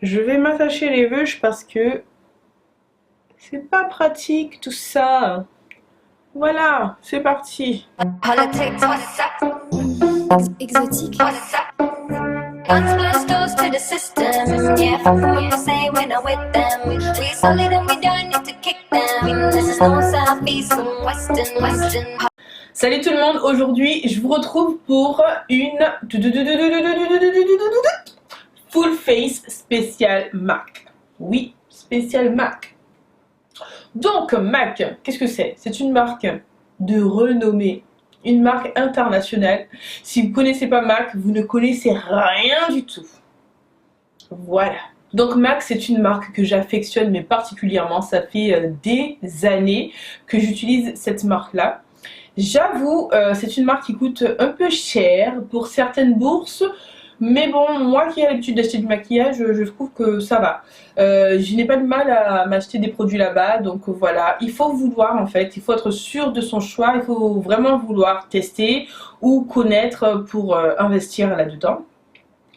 Je vais m'attacher les veuches parce que c'est pas pratique tout ça. Voilà, c'est parti. Politics, what's up? Exotique. What's up? Guns blasters to the system. Yeah, fuck what they say when I'm with them. We solid and we don't need to kick them. This is no south, east, and western. Salut tout le monde, aujourd'hui je vous retrouve pour une full face spécial MAC. Oui, spécial MAC. Donc MAC, qu'est-ce que c'est? C'est une marque de renommée, une marque internationale. Si vous ne connaissez pas MAC, vous ne connaissez rien du tout. Voilà. Donc MAC, c'est une marque que j'affectionne, mais particulièrement, ça fait des années que j'utilise cette marque-là. J'avoue, c'est une marque qui coûte un peu cher pour certaines bourses, mais bon, moi qui ai l'habitude d'acheter du maquillage, je trouve que ça va. Je n'ai pas de mal à m'acheter des produits là-bas, donc voilà. Il faut vouloir en fait, il faut être sûr de son choix, il faut vraiment vouloir tester ou connaître pour investir là-dedans.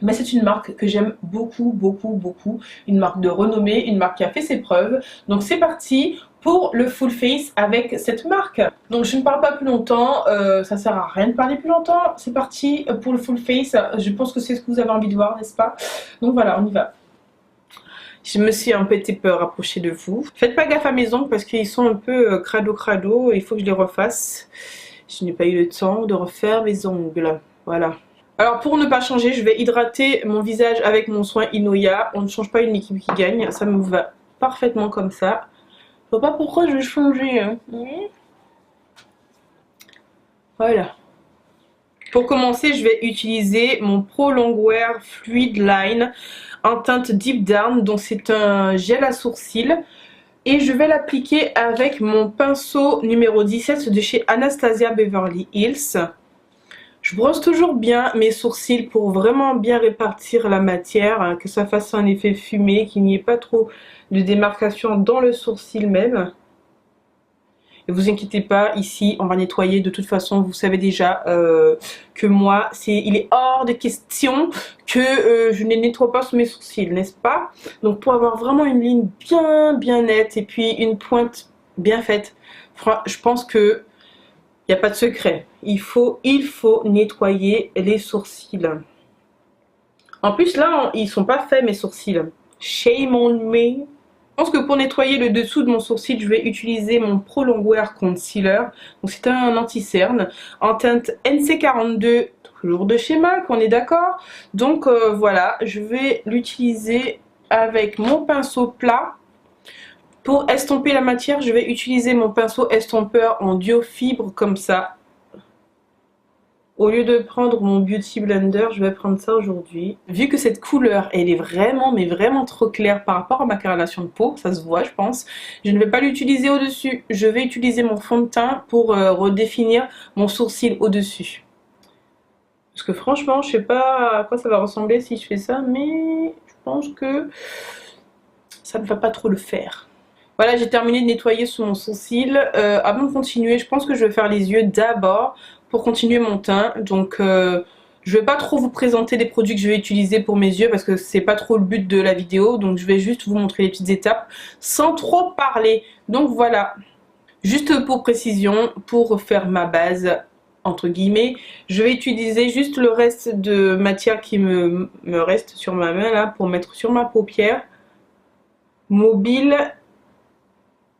Mais c'est une marque que j'aime beaucoup, une marque de renommée, une marque qui a fait ses preuves. Donc c'est parti pour le full face avec cette marque. Donc je ne parle pas plus longtemps, ça sert à rien de parler plus longtemps. C'est parti pour le full face, je pense que c'est ce que vous avez envie de voir, n'est-ce pas? Donc voilà, on y va. Je me suis un petit peu rapprochée de vous. Faites pas gaffe à mes ongles parce qu'ils sont un peu crado, il faut que je les refasse. Je n'ai pas eu le temps de refaire mes ongles, voilà. Alors pour ne pas changer, je vais hydrater mon visage avec mon soin Inoya. On ne change pas une équipe qui gagne, ça me va parfaitement comme ça. Je vois pas pourquoi je vais changer. Hein. Voilà. Pour commencer, je vais utiliser mon Pro Longwear Fluid Line en teinte Deep Down. Donc c'est un gel à sourcils. Et je vais l'appliquer avec mon pinceau numéro 17 de chez Anastasia Beverly Hills. Je brosse toujours bien mes sourcils pour vraiment bien répartir la matière, hein, que ça fasse un effet fumé, qu'il n'y ait pas trop de démarcation dans le sourcil même. Ne vous inquiétez pas, ici on va nettoyer de toute façon, vous savez déjà que moi, il est hors de question que je ne nettoie pas sous mes sourcils, n'est-ce pas? Donc pour avoir vraiment une ligne bien nette et puis une pointe bien faite, je pense que il n'y a pas de secret. Il faut nettoyer les sourcils. En plus, là, ils sont pas faits, mes sourcils. Shame on me. Je pense que pour nettoyer le dessous de mon sourcil, je vais utiliser mon Pro Longwear Concealer. Donc, c'est un anti-cerne en teinte NC42, toujours de chez MAC, on est d'accord. Donc, voilà, je vais l'utiliser avec mon pinceau plat. Pour estomper la matière, je vais utiliser mon pinceau estompeur en duo fibre comme ça. Au lieu de prendre mon Beauty Blender, je vais prendre ça aujourd'hui. Vu que cette couleur, elle est vraiment, mais vraiment trop claire par rapport à ma coloration de peau, ça se voit je pense, je ne vais pas l'utiliser au-dessus. Je vais utiliser mon fond de teint pour redéfinir mon sourcil au-dessus. Parce que franchement, je sais pas à quoi ça va ressembler si je fais ça, mais je pense que ça ne va pas trop le faire. Voilà, j'ai terminé de nettoyer sous mon sourcil. Avant de continuer, je pense que je vais faire les yeux d'abord pour continuer mon teint. Donc, je vais pas trop vous présenter les produits que je vais utiliser pour mes yeux parce que c'est pas trop le but de la vidéo. Donc, je vais juste vous montrer les petites étapes sans trop parler. Donc, voilà. Juste pour précision, pour faire ma base, entre guillemets, je vais utiliser juste le reste de matière qui me reste sur ma main là pour mettre sur ma paupière. Mobile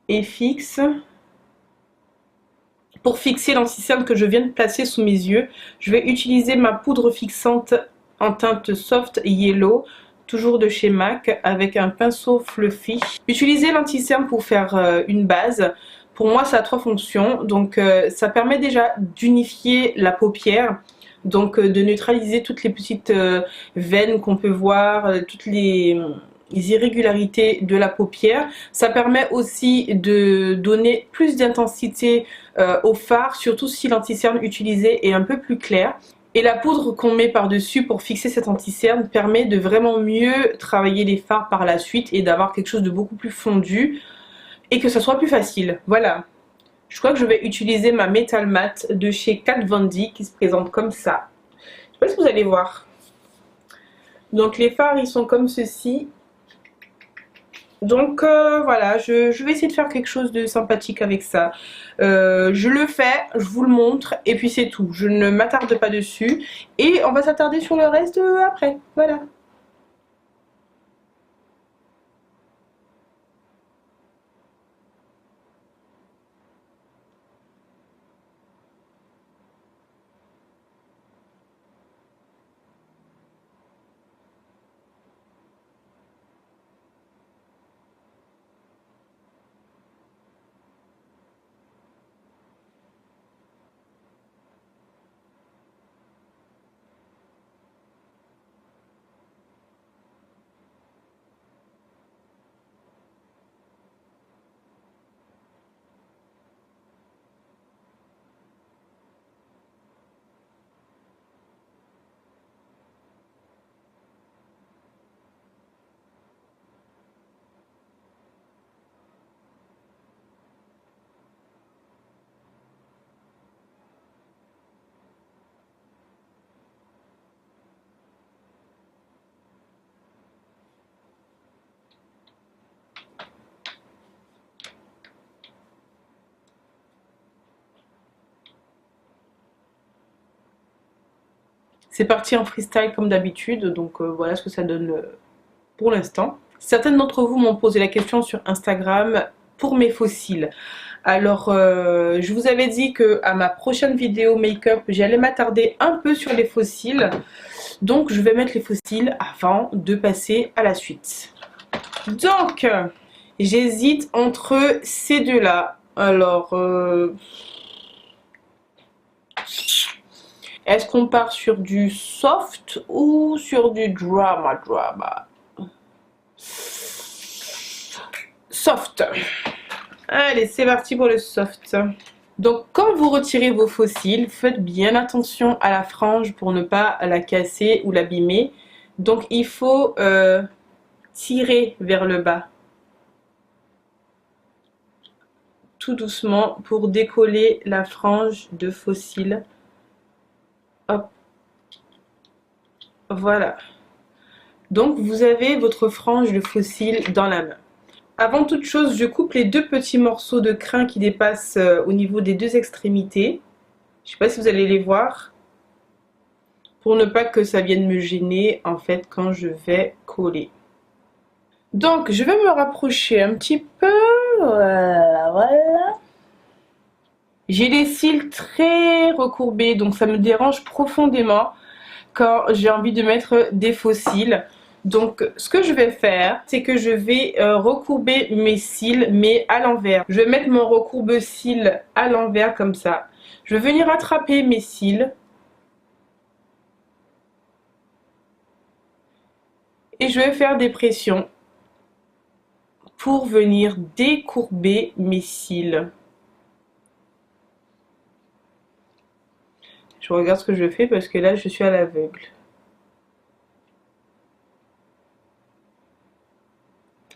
et fixe. Pour fixer l'anti-cerne que je viens de placer sous mes yeux, je vais utiliser ma poudre fixante en teinte soft yellow, toujours de chez MAC, avec un pinceau fluffy. Utiliser l'anti-cerne pour faire une base, pour moi ça a trois fonctions. Donc ça permet déjà d'unifier la paupière, donc de neutraliser toutes les petites veines qu'on peut voir, toutes les irrégularités de la paupière. Ça permet aussi de donner plus d'intensité au fard, surtout si l'anti-cerne utilisé est un peu plus clair. Et la poudre qu'on met par dessus pour fixer cet anti-cerne permet de vraiment mieux travailler les fards par la suite et d'avoir quelque chose de beaucoup plus fondu et que ça soit plus facile. Voilà. Je crois que je vais utiliser ma Metal Matte de chez Kat Von D qui se présente comme ça. Je sais pas si vous allez voir. Donc les fards ils sont comme ceci. Donc voilà, je vais essayer de faire quelque chose de sympathique avec ça. Je le fais, je vous le montre et puis c'est tout. Je ne m'attarde pas dessus et on va s'attarder sur le reste après. Voilà. C'est parti en freestyle comme d'habitude, donc voilà ce que ça donne pour l'instant. Certaines d'entre vous m'ont posé la question sur Instagram pour mes fossiles. Alors, je vous avais dit que à ma prochaine vidéo make-up, j'allais m'attarder un peu sur les fossiles. Donc, je vais mettre les fossiles avant de passer à la suite. Donc, j'hésite entre ces deux-là. Alors, est-ce qu'on part sur du soft ou sur du drama? Soft. Allez, c'est parti pour le soft. Donc, quand vous retirez vos fossiles, faites bien attention à la frange pour ne pas la casser ou l'abîmer. Donc, il faut tirer vers le bas. Tout doucement pour décoller la frange de fossile. Hop. Voilà. Donc, vous avez votre frange de fossile dans la main. Avant toute chose, je coupe les deux petits morceaux de crin qui dépassent au niveau des deux extrémités. Je ne sais pas si vous allez les voir. Pour ne pas que ça vienne me gêner en fait quand je vais coller. Donc je vais me rapprocher un petit peu. Voilà. J'ai les cils très recourbés, donc ça me dérange profondément quand j'ai envie de mettre des faux cils. Donc ce que je vais faire, c'est que je vais recourber mes cils, mais à l'envers. Je vais mettre mon recourbe-cils à l'envers comme ça. Je vais venir attraper mes cils. Et je vais faire des pressions pour venir décourber mes cils. Je regarde ce que je fais parce que là je suis à l'aveugle.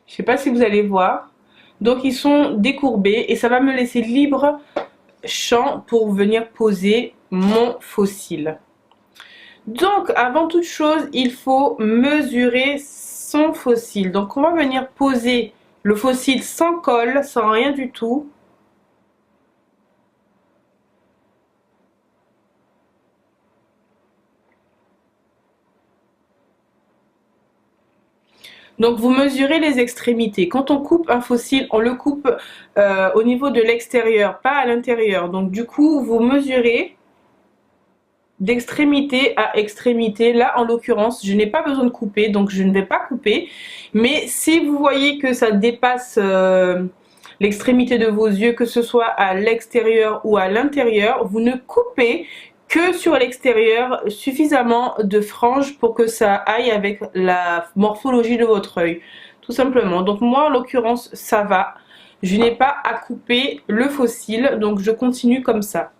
Je ne sais pas si vous allez voir. Donc ils sont décourbés et ça va me laisser libre champ pour venir poser mon faux cil. Donc avant toute chose, il faut mesurer son faux cil. Donc on va venir poser le faux cil sans colle, sans rien du tout. Donc vous mesurez les extrémités. Quand on coupe un faux cil, on le coupe au niveau de l'extérieur, pas à l'intérieur. Donc du coup, vous mesurez d'extrémité à extrémité. Là, en l'occurrence, je n'ai pas besoin de couper, donc je ne vais pas couper. Mais si vous voyez que ça dépasse l'extrémité de vos yeux, que ce soit à l'extérieur ou à l'intérieur, vous ne coupez que sur l'extérieur suffisamment de franges pour que ça aille avec la morphologie de votre œil, tout simplement. Donc moi, en l'occurrence, ça va. Je n'ai pas à couper le faux cil, donc je continue comme ça.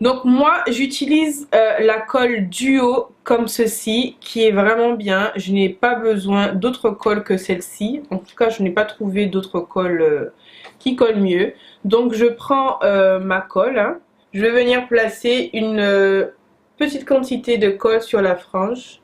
Donc moi j'utilise la colle Duo comme ceci qui est vraiment bien. Je n'ai pas besoin d'autre colle que celle-ci. En tout cas je n'ai pas trouvé d'autre colle qui colle mieux. Donc je prends ma colle. Hein. Je vais venir placer une petite quantité de colle sur la frange.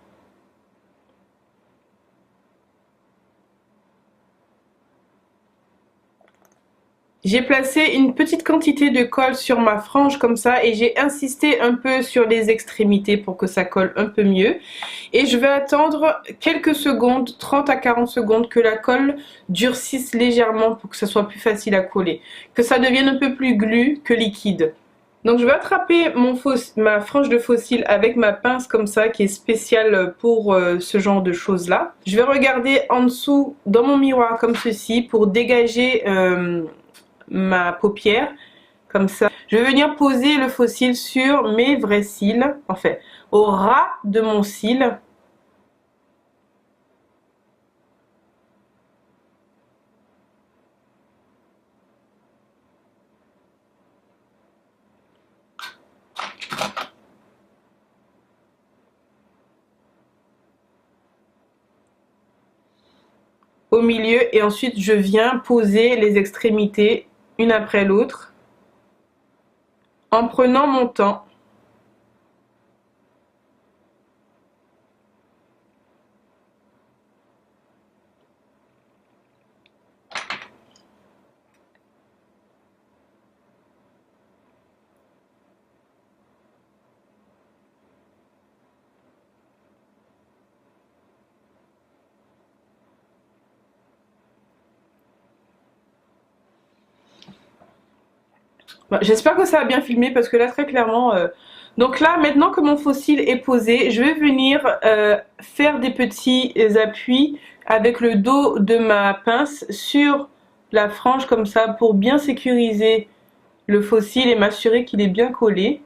J'ai placé une petite quantité de colle sur ma frange comme ça et j'ai insisté un peu sur les extrémités pour que ça colle un peu mieux. Et je vais attendre quelques secondes, 30 à 40 secondes, que la colle durcisse légèrement pour que ça soit plus facile à coller. Que ça devienne un peu plus glu que liquide. Donc je vais attraper ma frange de fossile avec ma pince comme ça qui est spéciale pour ce genre de choses là. Je vais regarder en dessous dans mon miroir comme ceci pour dégager ma paupière comme ça. Je vais venir poser le fossile sur mes vrais cils, enfin au ras de mon cil. Au milieu et ensuite je viens poser les extrémités une après l'autre en prenant mon temps. J'espère que ça a bien filmé parce que là très clairement donc là maintenant que mon fossile est posé, je vais venir faire des petits appuis avec le dos de ma pince sur la frange comme ça pour bien sécuriser le fossile et m'assurer qu'il est bien collé.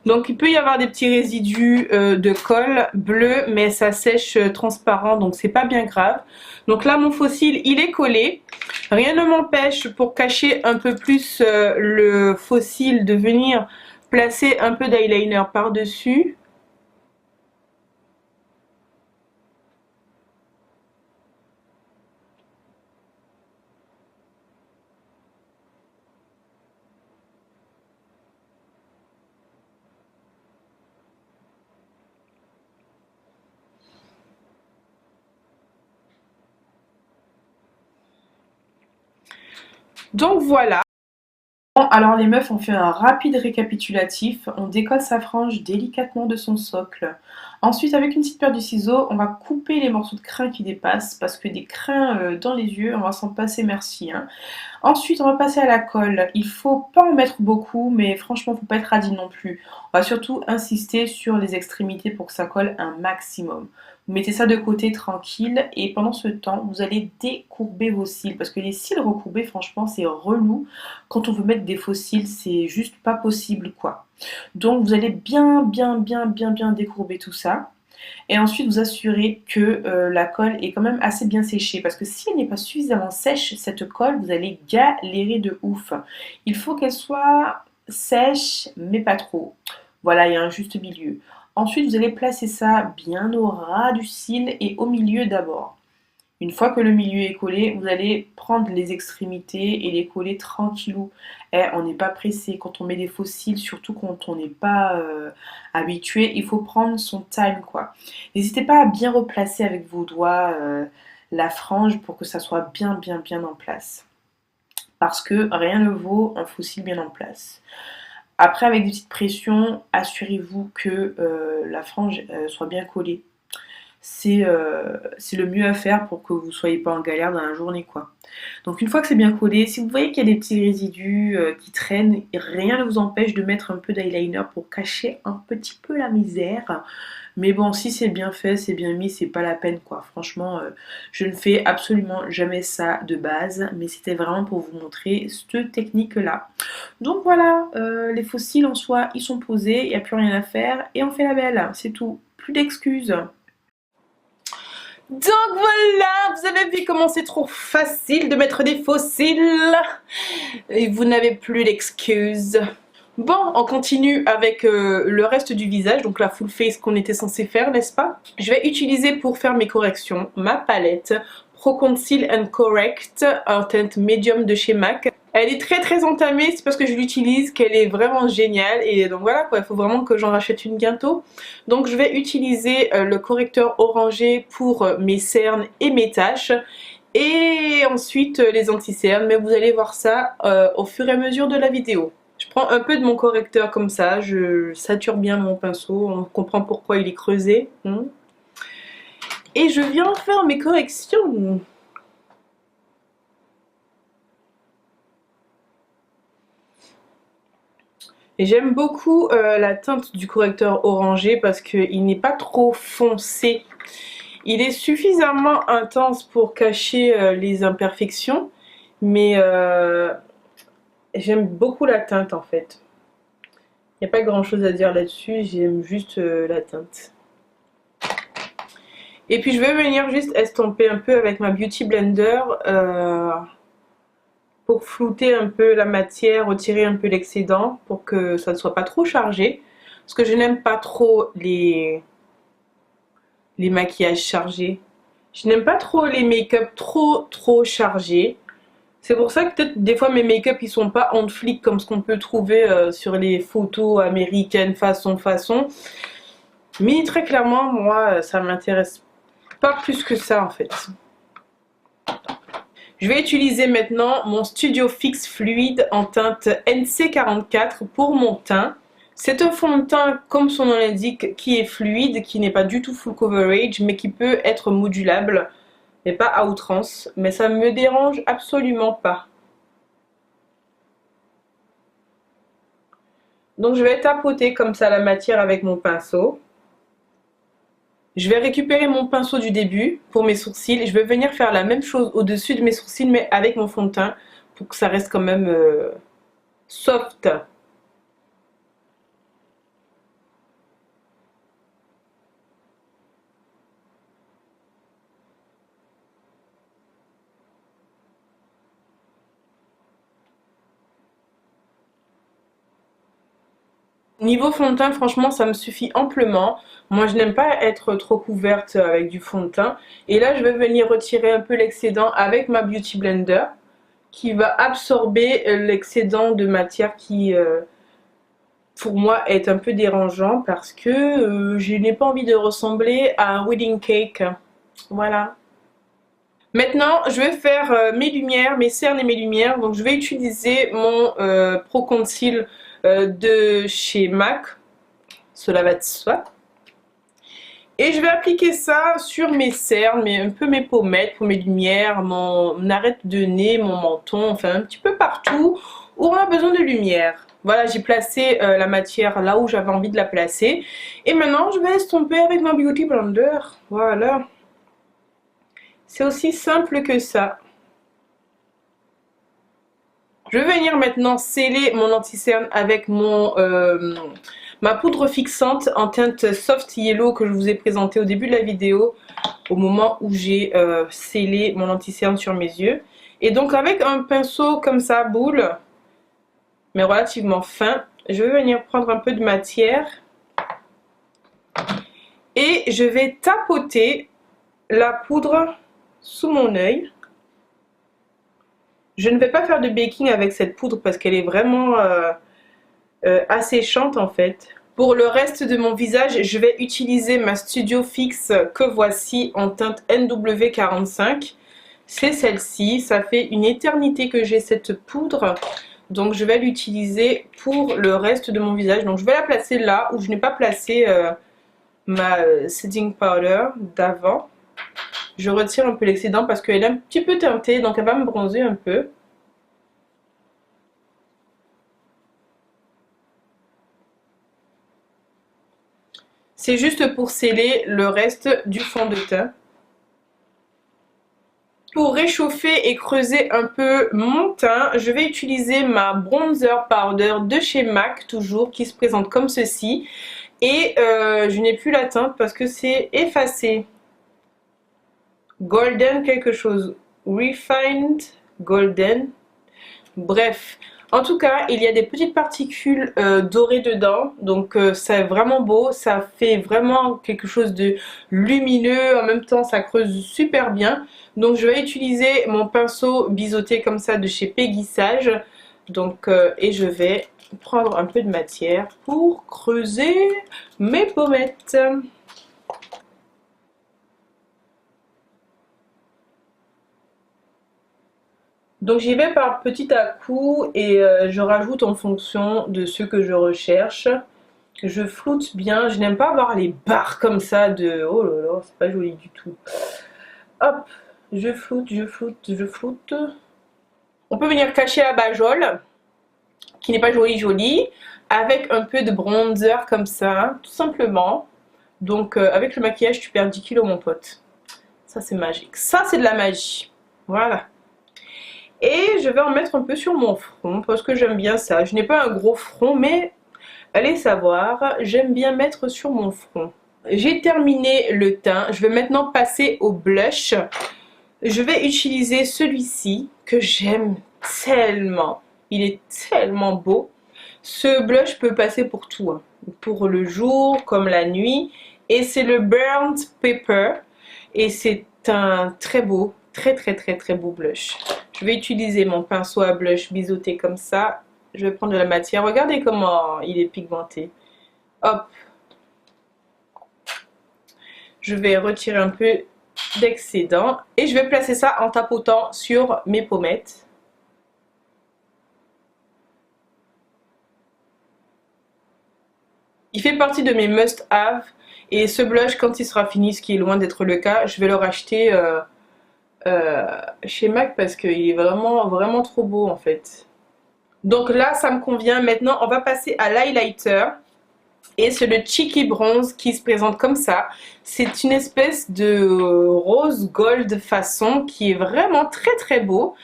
Donc il peut y avoir des petits résidus de colle bleu, mais ça sèche transparent, donc c'est pas bien grave. Donc là mon fossile il est collé. Rien ne m'empêche pour cacher un peu plus le fossile de venir placer un peu d'eyeliner par-dessus. Donc voilà. Bon, alors les meufs, on fait un rapide récapitulatif. On décolle sa frange délicatement de son socle. Ensuite, avec une petite paire de ciseaux, on va couper les morceaux de crin qui dépassent parce que des crins dans les yeux, on va s'en passer merci, hein. Ensuite, on va passer à la colle. Il faut pas en mettre beaucoup, mais franchement, faut pas être radine non plus. On va surtout insister sur les extrémités pour que ça colle un maximum. Vous mettez ça de côté tranquille et pendant ce temps, vous allez décourber vos cils parce que les cils recourbés, franchement, c'est relou. Quand on veut mettre des faux cils, c'est juste pas possible, quoi. Donc, vous allez bien décourber tout ça. Et ensuite, vous assurez que la colle est quand même assez bien séchée. Parce que si elle n'est pas suffisamment sèche, cette colle, vous allez galérer de ouf. Il faut qu'elle soit sèche, mais pas trop. Voilà, il y a un juste milieu. Ensuite, vous allez placer ça bien au ras du cil et au milieu d'abord. Une fois que le milieu est collé, vous allez prendre les extrémités et les coller tranquillou. On n'est pas pressé quand on met des faux cils, surtout quand on n'est pas habitué. Il faut prendre son time, quoi. N'hésitez pas à bien replacer avec vos doigts la frange pour que ça soit bien en place. Parce que rien ne vaut un faux cil bien en place. Après, avec des petites pressions, assurez-vous que la frange soit bien collée. C'est le mieux à faire pour que vous ne soyez pas en galère dans la journée, quoi. Donc une fois que c'est bien collé, si vous voyez qu'il y a des petits résidus qui traînent, rien ne vous empêche de mettre un peu d'eyeliner pour cacher un petit peu la misère. Mais bon, si c'est bien fait, c'est bien mis, c'est pas la peine, quoi. Franchement, je ne fais absolument jamais ça de base, mais c'était vraiment pour vous montrer cette technique-là. Donc voilà, les faux cils en soi, ils sont posés, il n'y a plus rien à faire, et on fait la belle, c'est tout. Plus d'excuses. Donc voilà, vous avez vu comment c'est trop facile de mettre des faux cils et vous n'avez plus d'excuses. Bon, on continue avec le reste du visage, donc la full face qu'on était censé faire, n'est-ce pas? Je vais utiliser pour faire mes corrections ma palette Pro Conceal and Correct en teinte médium de chez MAC. Elle est très entamée, c'est parce que je l'utilise qu'elle est vraiment géniale. Et donc voilà quoi, il faut vraiment que j'en rachète une bientôt. Donc je vais utiliser le correcteur orangé pour mes cernes et mes taches. Et ensuite les anti-cernes, mais vous allez voir ça au fur et à mesure de la vidéo. Je prends un peu de mon correcteur comme ça, je sature bien mon pinceau, on comprend pourquoi il est creusé. Et je viens faire mes corrections. J'aime beaucoup la teinte du correcteur orangé parce qu'il n'est pas trop foncé. Il est suffisamment intense pour cacher les imperfections, mais j'aime beaucoup la teinte en fait. Il n'y a pas grand chose à dire là-dessus, j'aime juste la teinte. Et puis je vais venir juste estomper un peu avec ma Beauty Blender pour flouter un peu la matière, retirer un peu l'excédent pour que ça ne soit pas trop chargé. Parce que je n'aime pas trop les maquillages chargés. Je n'aime pas trop les make-up trop chargés. C'est pour ça que peut-être des fois mes make-up ils sont pas on flic comme ce qu'on peut trouver sur les photos américaines façon. Mais très clairement moi ça m'intéresse pas plus que ça en fait. Je vais utiliser maintenant mon Studio Fix Fluide en teinte NC44 pour mon teint. C'est un fond de teint, comme son nom l'indique, qui est fluide, qui n'est pas du tout full coverage, mais qui peut être modulable, mais pas à outrance. Mais ça ne me dérange absolument pas. Donc je vais tapoter comme ça la matière avec mon pinceau. Je vais récupérer mon pinceau du début pour mes sourcils. Je vais venir faire la même chose au-dessus de mes sourcils, mais avec mon fond de teint, pour que ça reste quand même soft. Niveau fond de teint, franchement, ça me suffit amplement. Moi, je n'aime pas être trop couverte avec du fond de teint. Et là, je vais venir retirer un peu l'excédent avec ma Beauty Blender qui va absorber l'excédent de matière qui, pour moi, est un peu dérangeant parce que je n'ai pas envie de ressembler à un wedding cake. Voilà. Maintenant, je vais faire mes lumières, mes cernes et mes lumières. Donc, je vais utiliser mon Pro Conceal de chez MAC. Cela va de soi. Et je vais appliquer ça sur mes cernes, un peu mes pommettes pour mes lumières, mon arête de nez, mon menton, enfin un petit peu partout où on a besoin de lumière. Voilà, j'ai placé la matière là où j'avais envie de la placer. Et maintenant, je vais estomper avec ma Beauty Blender. Voilà. C'est aussi simple que ça. Je vais venir maintenant sceller mon anti-cerne avec ma poudre fixante en teinte Soft Yellow que je vous ai présentée au début de la vidéo, au moment où j'ai scellé mon anti-cerne sur mes yeux. Et donc avec un pinceau comme ça, boule, mais relativement fin, je vais venir prendre un peu de matière et je vais tapoter la poudre sous mon œil. Je ne vais pas faire de baking avec cette poudre parce qu'elle est vraiment asséchante en fait. Pour le reste de mon visage, je vais utiliser ma Studio Fix que voici en teinte NW45. C'est celle-ci, ça fait une éternité que j'ai cette poudre. Donc je vais l'utiliser pour le reste de mon visage. Donc je vais la placer là où je n'ai pas placé ma setting powder d'avant. Je retire un peu l'excédent parce qu'elle est un petit peu teintée, donc elle va me bronzer un peu. C'est juste pour sceller le reste du fond de teint. Pour réchauffer et creuser un peu mon teint, je vais utiliser ma bronzer powder de chez MAC, toujours, qui se présente comme ceci. Et je n'ai plus la teinte parce que c'est effacé. Golden quelque chose, refined golden, bref, En tout cas, il y a des petites particules dorées dedans, donc c'est vraiment beau, ça fait vraiment quelque chose de lumineux, en même temps ça creuse super bien. Donc je vais utiliser mon pinceau biseauté comme ça de chez Peggy Sage, donc, et je vais prendre un peu de matière pour creuser mes pommettes. Donc j'y vais par petit à coup et je rajoute en fonction de ce que je recherche. Je floute bien, je n'aime pas avoir les barres comme ça de... Oh là là, c'est pas joli du tout. Hop, je floute, je floute, je floute. On peut venir cacher la bajole, qui n'est pas jolie, avec un peu de bronzer comme ça, tout simplement. Donc avec le maquillage, tu perds 10 kilos mon pote. Ça c'est magique, ça c'est de la magie. Voilà. Et je vais en mettre un peu sur mon front parce que j'aime bien ça. Je n'ai pas un gros front, mais allez savoir, j'aime bien mettre sur mon front. J'ai terminé le teint. Je vais maintenant passer au blush. Je vais utiliser celui-ci que j'aime tellement. Il est tellement beau. Ce blush peut passer pour tout, hein. Pour le jour comme la nuit. Et c'est le Burnt Pepper. Et c'est un très beau, très beau blush. Je vais utiliser mon pinceau à blush biseauté comme ça. Je vais prendre de la matière. Regardez comment il est pigmenté. Hop. Je vais retirer un peu d'excédent. Et je vais placer ça en tapotant sur mes pommettes. Il fait partie de mes must-have. Et ce blush, quand il sera fini, ce qui est loin d'être le cas, je vais le racheter chez MAC parce qu'il est vraiment trop beau en fait. Donc là ça me convient. Maintenant on va passer à l'highlighter et c'est le Cheeky Bronze qui se présente comme ça. C'est une espèce de rose gold façon qui est vraiment très beau.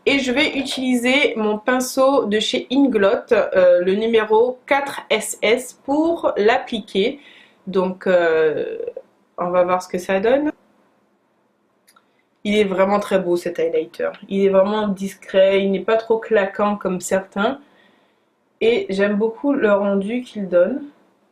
Et je vais utiliser mon pinceau de chez Inglot, le numéro 4SS pour l'appliquer. Donc on va voir ce que ça donne. Il est vraiment très beau cet highlighter. Il est vraiment discret, il n'est pas trop claquant comme certains. Et j'aime beaucoup le rendu qu'il donne.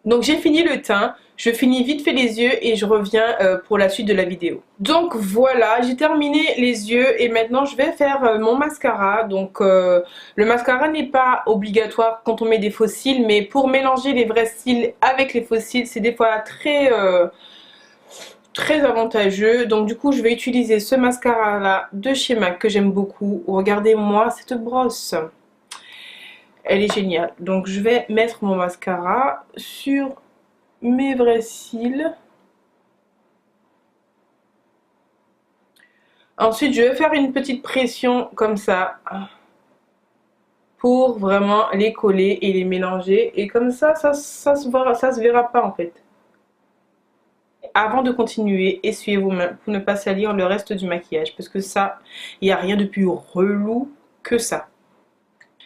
Donc j'ai fini le teint, je finis vite fait les yeux et je reviens pour la suite de la vidéo. Donc voilà, j'ai terminé les yeux et maintenant je vais faire mon mascara. Donc le mascara n'est pas obligatoire quand on met des faux cils, mais pour mélanger les vrais cils avec les faux cils, c'est des fois très avantageux. Donc du coup je vais utiliser ce mascara là de chez MAC que j'aime beaucoup. Regardez-moi cette brosse, elle est géniale. Donc je vais mettre mon mascara sur mes vrais cils. Ensuite je vais faire une petite pression comme ça pour vraiment les coller et les mélanger, et comme ça se verra pas en fait. Avant de continuer, essuyez vos mains pour ne pas salir le reste du maquillage, parce que ça, il n'y a rien de plus relou que ça.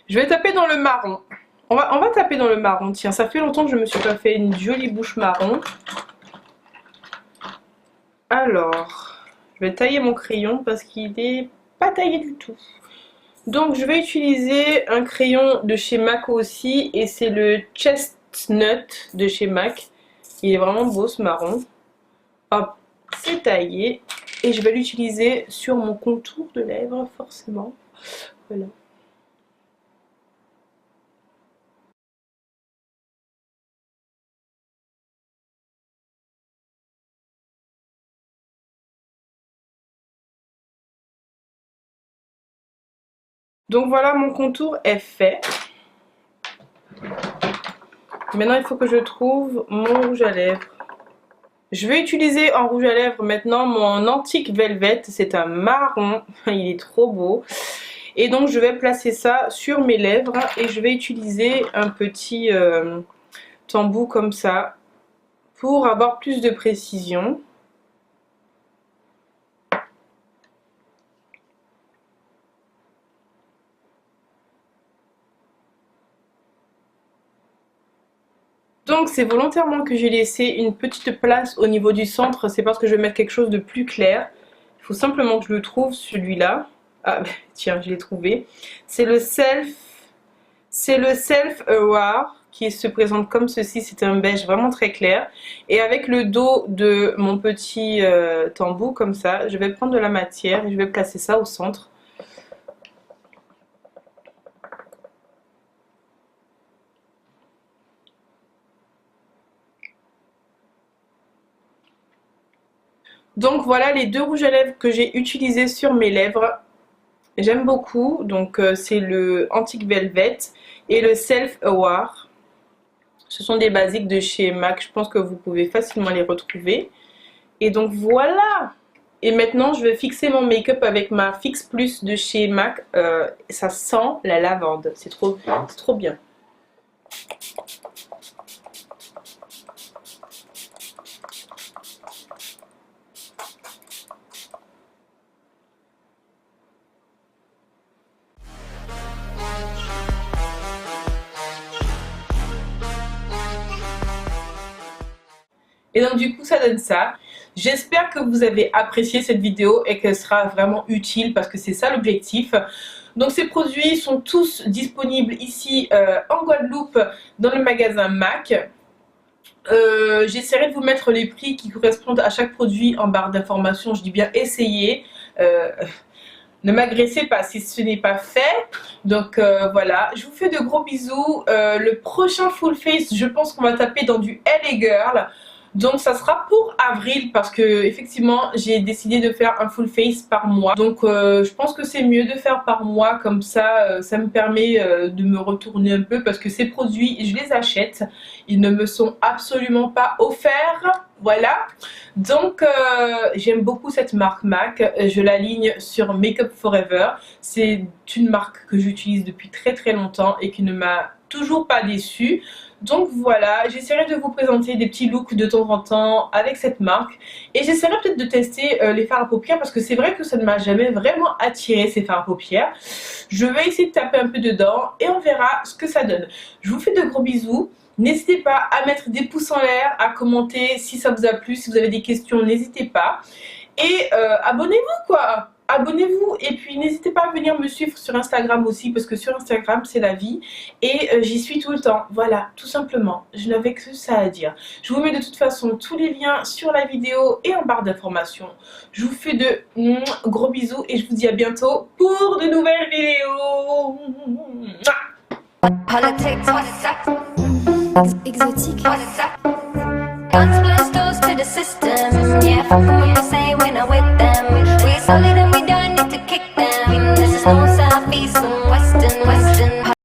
Je vais taper dans le marron. On va taper dans le marron. Tiens, ça fait longtemps que je me suis pas fait une jolie bouche marron. Alors, je vais tailler mon crayon parce qu'il n'est pas taillé du tout. Donc je vais utiliser un crayon de chez MAC aussi, et c'est le Chestnut de chez MAC. Il est vraiment beau ce marron. Hop, c'est taillé et je vais l'utiliser sur mon contour de lèvres forcément. Voilà. Donc voilà, mon contour est fait. Maintenant il faut que je trouve mon rouge à lèvres. Je vais utiliser en rouge à lèvres maintenant mon Antique Velvet. C'est un marron, il est trop beau. Et donc je vais placer ça sur mes lèvres et je vais utiliser un petit tambour comme ça pour avoir plus de précision. Donc c'est volontairement que j'ai laissé une petite place au niveau du centre, c'est parce que je vais mettre quelque chose de plus clair. Il faut simplement que je le trouve, celui-là. Ah tiens, je l'ai trouvé. C'est le Self C'est le Self Aware qui se présente comme ceci. C'est un beige vraiment très clair. Et avec le dos de mon petit tambour comme ça, je vais prendre de la matière et je vais placer ça au centre. Donc voilà les deux rouges à lèvres que j'ai utilisés sur mes lèvres. J'aime beaucoup. Donc c'est le Antique Velvet et le Self Aware. Ce sont des basiques de chez MAC. Je pense que vous pouvez facilement les retrouver. Et donc voilà. Et maintenant je vais fixer mon make-up avec ma Fix Plus de chez MAC. Ça sent la lavande. C'est trop bien. Et donc du coup ça donne ça. J'espère que vous avez apprécié cette vidéo et qu'elle sera vraiment utile parce que c'est ça l'objectif. Donc ces produits sont tous disponibles ici en Guadeloupe dans le magasin MAC. J'essaierai de vous mettre les prix qui correspondent à chaque produit en barre d'informations. Je dis bien essayez. Ne m'agressez pas si ce n'est pas fait. Donc voilà, je vous fais de gros bisous. Le prochain full face, je pense qu'on va taper dans du LA Girl. Donc ça sera pour avril parce que effectivement j'ai décidé de faire un full face par mois. Donc je pense que c'est mieux de faire par mois, comme ça ça me permet de me retourner un peu parce que ces produits je les achète, ils ne me sont absolument pas offerts. Voilà, donc j'aime beaucoup cette marque MAC, je l'aligne sur Makeup Forever. C'est une marque que j'utilise depuis très longtemps et qui ne m'a toujours pas déçue. Donc voilà, j'essaierai de vous présenter des petits looks de temps en temps avec cette marque. Et j'essaierai peut-être de tester les fards à paupières parce que c'est vrai que ça ne m'a jamais vraiment attiré ces fards à paupières. Je vais essayer de taper un peu dedans et on verra ce que ça donne. Je vous fais de gros bisous. N'hésitez pas à mettre des pouces en l'air, à commenter si ça vous a plu. Si vous avez des questions, n'hésitez pas. Et abonnez-vous quoi! Abonnez-vous et puis n'hésitez pas à venir me suivre sur Instagram aussi parce que sur Instagram c'est la vie et j'y suis tout le temps. Voilà, tout simplement, je n'avais que ça à dire. Je vous mets de toute façon tous les liens sur la vidéo et en barre d'informations. Je vous fais de gros bisous et je vous dis à bientôt pour de nouvelles vidéos. Politics, what is that? Exotique, what is that? Guns blasters to the system. Yeah, fuck them when they say when I'm with them. We solid and we don't need to kick them. This is no southeast,